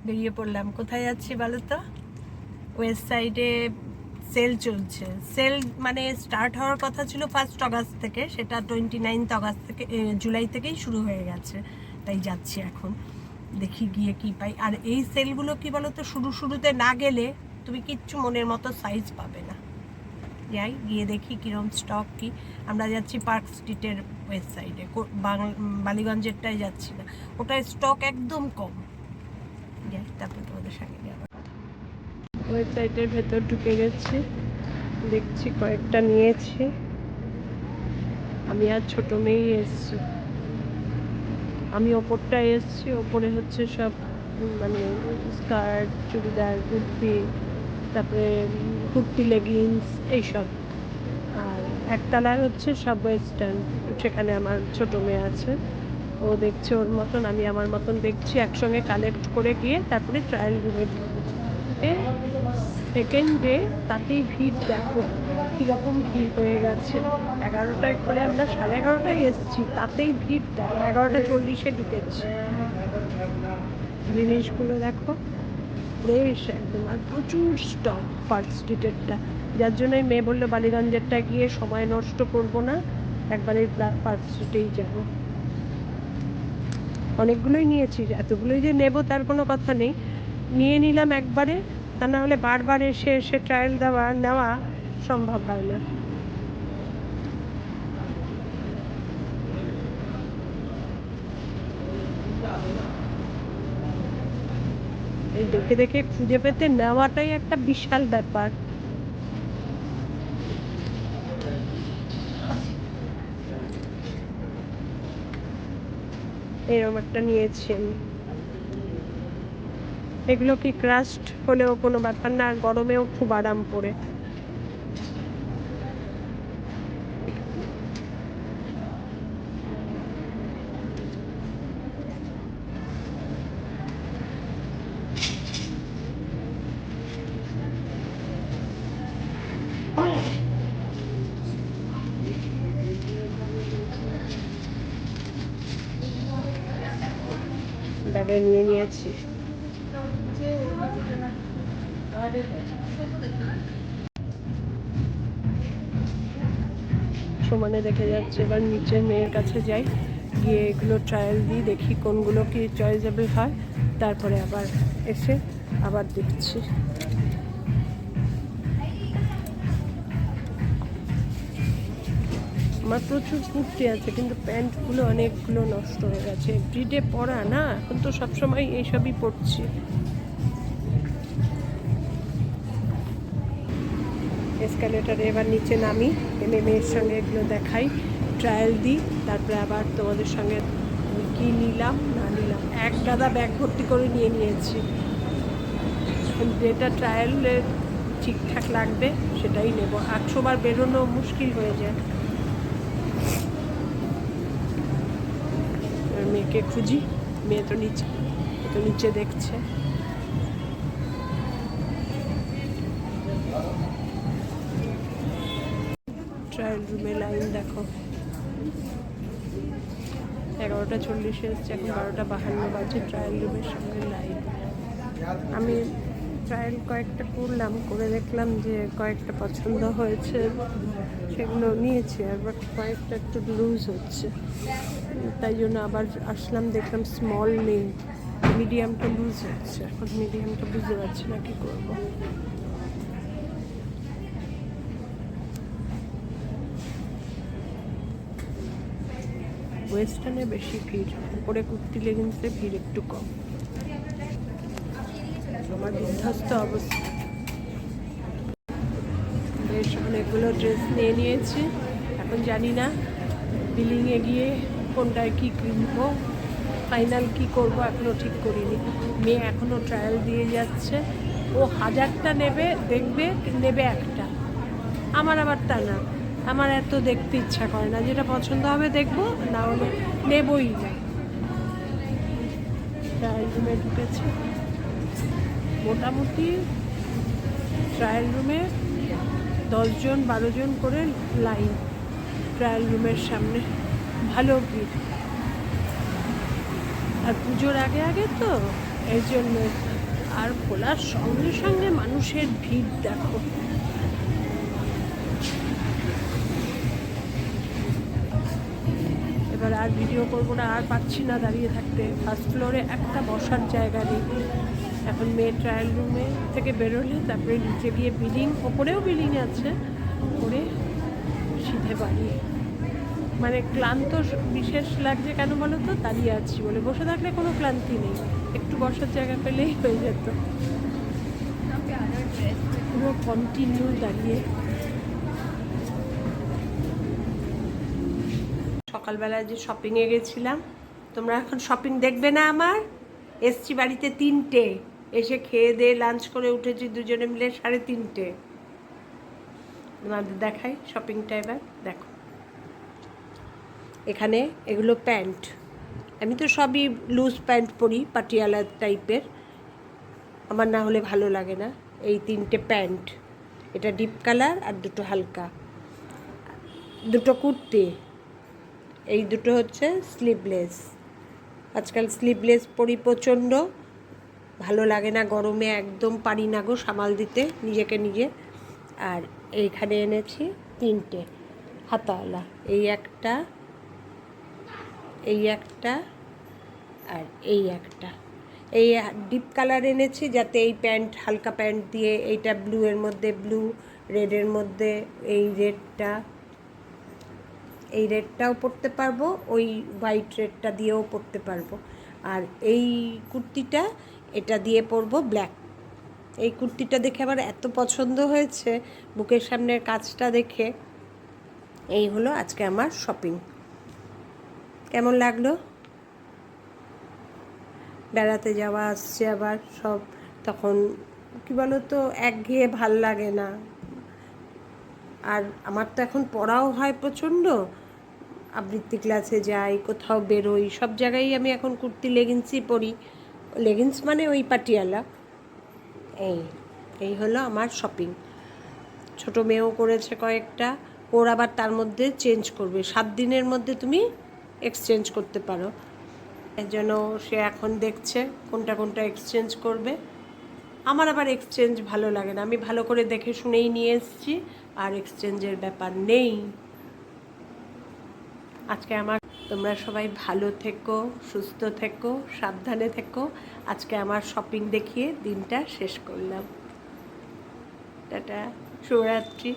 বেরিয়ে পড়লাম। কোথায় যাচ্ছি বলো তো? ওয়েস্ট সাইডে সেল চলছে। সেল মানে স্টার্ট হওয়ার কথা ছিল 1 অগাস্ট থেকে, সেটা 29 অগাস্ট থেকে, জুলাই থেকেই শুরু হয়ে গেছে। তাই যাচ্ছি এখন, দেখি গিয়ে কি পাই। আর এই সেলগুলো কি বলো তো, শুরুতে না গেলে তুমি কিচ্ছু মনের মতো সাইজ পাবে না। যাই গিয়ে দেখি কীরকম স্টক কি। আমরা যাচ্ছি পার্ক স্ট্রিটের ওয়েস্ট সাইডে, বালিগঞ্জেরটাই যাচ্ছি না, ওটার স্টক একদম কম। যাই তারপর তোমাদের সঙ্গে যাবো। ওয়েস্ট সাইডের ভেতর ঢুকে গেছি, দেখছি কয়েকটা নিয়েছি। আমি আর ছোটো মেয়েই এসছি। আমি ওপরটায় এসছি, ওপরে হচ্ছে সব মানে স্কার্ট, চুড়িদার, কুর্তি, তারপরে কুর্তি, লেগিংস এইসব। আর একতলায় হচ্ছে সব ওয়েস্টার্ন, সেখানে আমার ছোটো মেয়ে আছে, ও দেখছে ওর মতন, আমি আমার মতন দেখছি। একসঙ্গে কালেক্ট করে গিয়ে তারপরে ট্রায়াল রুমে ঢুকবো। সেকেন্ড ডে তাতেই ভিড় দেখো কীরকম ভিড় হয়ে গেছে। 11টায় করে আমরা 11:30টায় এসেছি, তাতেই ভিড় দেখো। 11:40 ঢুকেছি। জিনিসগুলো দেখো ফ্রেশ একদম, আর প্রচুর স্টক পার্ক স্ট্রিটেরটা। যার জন্যই মেয়ে বললো বালিগঞ্জেরটা গিয়ে সময় নষ্ট করবো না, একবারে পার্ক স্ট্রিটেই যাবো। অনেকগুলোই নিয়েছি, এতগুলোই যে নেব তার কোনো কথা নেই, নিয়ে নিলাম একবারে, তা না হলে বারবার এসে এসে ট্রায়াল নেওয়া সম্ভব হয় না। এই দেখে দেখে খুঁজে পেতে নেওয়াটাই একটা বিশাল ব্যাপার। এরকম একটা নিয়েছি আমি। এগুলো কি ক্রাস্ট হলেও কোনো ব্যাপার না, আর গরমেও খুব আরাম পড়ে। ব্যাগে নিয়ে নিয়েছি। সমানে দেখে যাচ্ছে। এবার নিচে মেয়ের কাছে যাই, গিয়ে এগুলো ট্রায়াল দিই, দেখি কোনগুলো কি চয়েসেবল হয়, তারপরে আবার এসে আবার দেখছি। আমার প্রচুর কুর্তি আছে, কিন্তু প্যান্টগুলো অনেকগুলো নষ্ট হয়ে গেছে। এভরিডে পরা না, এখন তো সবসময় এইসবই পরছি। এসকালেটারে এবার নিচে নামি, নেমে মেয়ের সঙ্গে এগুলো দেখাই, ট্রায়াল দিই, তারপরে আবার তোমাদের সঙ্গে কি নিলাম না নিলাম। এক গাদা ব্যাগ ভর্তি করে নিয়ে নিয়েছি, যেটা ট্রায়ালে ঠিকঠাক লাগবে সেটাই নেব। 800 বার বেরোনো মুশকিল হয়ে যায়। মেয়েকে খুঁজি, মেয়ে তো নিচে দেখছে। ট্রায়াল রুমে লাইন দেখো, 11:40 এসছে, এখন 12:52 বাজে। ট্রায়াল রুমের সঙ্গে লাইন। আমি ট্রায়াল কয়েকটা করলাম, করে দেখলাম যে কয়েকটা পছন্দ হয়েছে, সেগুলো নিয়েছি। আবার কয়েকটা একটু লুজ হচ্ছে, তাই জন্য আবার আসলাম, দেখলাম স্মল নেই, মিডিয়ামটা লুজ হচ্ছে। এখন মিডিয়ামটা বুঝতে পারছি না কী করবো। ওয়েস্টার্নে বেশি ভিড়, উপরে কুর্তি লেগিংসে ভিড় একটু কম। আমার বিধ্বস্ত অবস্থা। বেশ অনেকগুলো ড্রেস নিয়ে নিয়েছি, এখন জানি না বিলিংয়ে গিয়ে কোনটায় কী কিনবো, ফাইনাল কী করবো এখনও ঠিক করিনি। মেয়ে এখনও ট্রায়াল দিয়ে যাচ্ছে, ও 1000টা নেবে, দেখবে নেবে একটা। আমার আবার তা না, আমার এত দেখতে ইচ্ছা করে না, যেটা পছন্দ হবে দেখবো, না হলে নেবই না। ট্রায়াল রুমে ঢুকেছি, মোটামুটি ট্রায়াল রুমে 10-12 জন করে লাইন ট্রায়াল রুমের সামনে, ভালো ভিড়। আর পুজোর আগে আগে তো এই জন্য। আর খোলার সঙ্গে সঙ্গে মানুষের ভিড় দেখো। এবার আর ভিডিও করবো না, আর পাচ্ছি না দাঁড়িয়ে থাকতে। ফার্স্ট ফ্লোরে একটা বসার জায়গা নেই। এখন মেয়ে ট্রায়াল রুমে থেকে বেরোলে তারপরে নিচে গিয়ে বিলিং, ওপরেও বিলিং আছে, করে সিধে বাড়ি। মানে ক্লান্ত বিশেষ লাগছে কেন বলো তো, দাঁড়িয়ে আছি বলে। বসে থাকলে কোনো ক্লান্তি নেই, একটু বসার জায়গা পেলেই হয়ে যেত। পুরো কন্টিনিউ দাঁড়িয়ে। সকালবেলায় যে শপিংয়ে গেছিলাম, তোমরা এখন শপিং দেখবে না আমার? এসছি বাড়িতে 3টে, এসে খেয়ে দিয়ে লাঞ্চ করে উঠেছি দুজনে মিলে 3:30। তোমাদের দেখাই শপিংটা এবার। দেখো এখানে এগুলো প্যান্ট। আমি তো সবই লুজ প্যান্ট পরি, পাটিয়ালা টাইপের, আমার না হলে ভালো লাগে না। এই 3টে প্যান্ট, এটা ডিপ কালার আর দুটো হালকা, দুটো কুর্তি, এই দুটো হচ্ছে স্লিভলেস। আজকাল স্লিভলেস পরি প্রচণ্ড, ভালো লাগে না গরমে, একদম পারি না গো সামাল দিতে নিজেকে নিজে। আর এইখানে এনেছি 3টে হাতাওয়ালা, এই একটা, এই একটা, আর এই একটা। এই ডিপ কালার এনেছি যাতে এই প্যান্ট, হালকা প্যান্ট দিয়ে, এইটা ব্লু এর মধ্যে, ব্লু রেডের মধ্যে এই রেডটা, এই রেডটাও পরতে পারবো, ওই হোয়াইট রেডটা দিয়েও পরতে পারবো। আর এই কুর্তিটা, এটা দিয়ে পরবো ব্ল্যাক। এই কুর্তিটা দেখে আমার এত পছন্দ হয়েছে, বুকের সামনের কাজটা দেখে। এই হলো আজকে আমার শপিং। কেমন লাগলো? বেড়াতে যাওয়া আসছে আবার সব, তখন কী বলো তো, একঘেয়ে ভাল লাগে না। আর আমার তো এখন পড়াও হয় প্রচণ্ড, আবৃত্তি ক্লাসে যাই, কোথাও বেরোই, সব জায়গায় আমি এখন কুর্তি লেগিংসই পরি। লেগিংস মানে ওই পাটিয়ালা। এই হলো আমার শপিং। ছোট মেয়েও করেছে কয়েকটা, ওর আবার তার মধ্যে চেঞ্জ করবে। 7 দিনের মধ্যে তুমি এক্সচেঞ্জ করতে পারো, এর জন্য সে এখন দেখছে কোনটা কোনটা এক্সচেঞ্জ করবে। আমার আবার এক্সচেঞ্জ ভালো লাগে না, আমি ভালো করে দেখে শুনেই নিয়ে এসেছি, আর এক্সচেঞ্জের ব্যাপার নেই আজকে আমার। তোমরা সবাই ভালো থেকো, সুস্থ থেকো, সাবধানে থেকো। আজকে আমার শপিং দেখিয়ে দিনটা শেষ করলাম। টাটা, শুভরাত্রি।